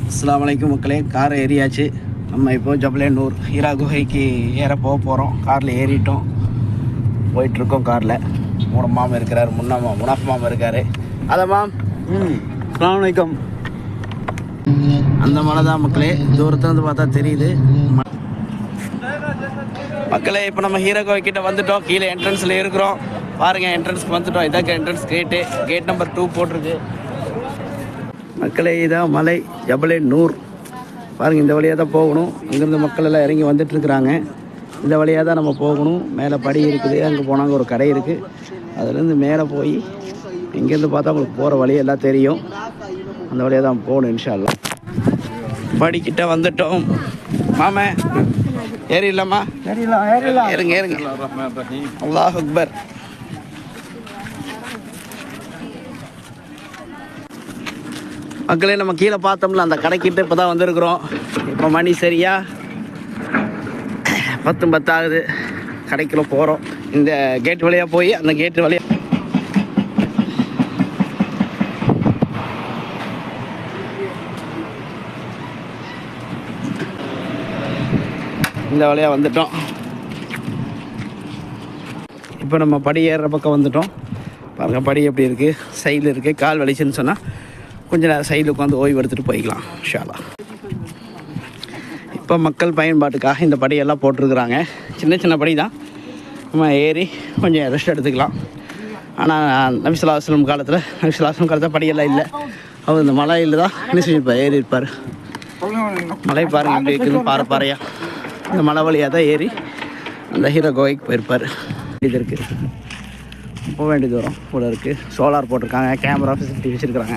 அஸ்ஸலாமு அலைக்கும் மக்களே, கார் ஏறியாச்சு. நம்ம இப்போ ஜபலேனூர் ஹீரா குகைக்கு ஏற போகிறோம். காரில் ஏறிட்டோம், போயிட்டுருக்கோம். காரில் மாமா இருக்கிறார், முனாஃப் மாமா இருக்கார். அதான் மாம். அஸ்ஸலாமு அலைக்கும். அந்த மலை தான் மக்களே, தூரத்தில் வந்து பார்த்தா தெரியுது மக்களே. இப்போ நம்ம ஹீரா குகை கிட்ட வந்துட்டோம். கீழே என்ட்ரன்ஸில் இருக்கிறோம். பாருங்கள், என்ட்ரன்ஸ்க்கு வந்துட்டோம். இதான் என்ட்ரன்ஸ் கேட் நம்பர் 2 போட்டிருக்கு மக்களே. இதான் மலை ஜபலேனூர். பாருங்கள், இந்த வழியாக தான் போகணும். இங்கேருந்து மக்கள் எல்லாம் இறங்கி வந்துட்டுருக்குறாங்க. இந்த வழியாக தான் நம்ம போகணும். மேலே படி இருக்குது, அங்கே போனாங்க ஒரு கடை இருக்குது. அதுலேருந்து மேலே போய் இங்கேருந்து பார்த்தா உங்களுக்கு போகிற வழியெல்லாம் தெரியும். அந்த வழியாக தான் போகணும் இன்ஷா அல்லாஹ். படிக்கிட்ட வந்துட்டோம் மாமே. ஏறிடலாமா? ஏறுங்க ஏறுங்க. அல்லாஹ் அக்பர். மக்களே, நம்ம கீழே பார்த்தோம்ல அந்த கடைக்கிட்ட இப்போ தான் வந்திருக்கிறோம். இப்போ மணி சரியா 10 ஆகுது. கடைக்குள்ள போகிறோம். இந்த கேட் வழியாக போய் அந்த கேட்டு வழியாக இந்த வழியாக வந்துட்டோம். இப்போ நம்ம படி ஏறுற பக்கம் வந்துட்டோம். பாருங்கள், படி எப்படி இருக்குது, சைடில் இருக்குது. கால் வலிச்சுன்னு சொன்னால் கொஞ்சம் நேரம் சைடில் உட்காந்து ஓய்வு எடுத்துகிட்டு போய்க்கலாம் இன்ஷா அல்லாஹ். இப்போ மக்கள் பயன்பாட்டுக்காக இந்த படியெல்லாம் போட்டிருக்குறாங்க. சின்ன சின்ன படி தான், நம்ம ஏறி கொஞ்சம் ரெஸ்ட் எடுத்துக்கலாம். ஆனால் நபி ஸல்லல்லாஹு அலைஹி வஸல்லம் காலத்தில் படியெல்லாம் இல்லை. அவர் இந்த மலையில் தான் என்ன செஞ்சிருப்பார், ஏறி இருப்பார். மலை பாருங்கள் எப்படி இருக்குதுன்னு பாறையாக. இந்த மலை வழியாக தான் ஏறி அந்த ஹீரா குகைக்கு போயிருப்பார். இது இருக்குது, போக வேண்டிய தூரம் கூட இருக்குது. சோலார் போட்டிருக்காங்க, கேமரா ஃபெசிலிட்டி வச்சுருக்குறாங்க.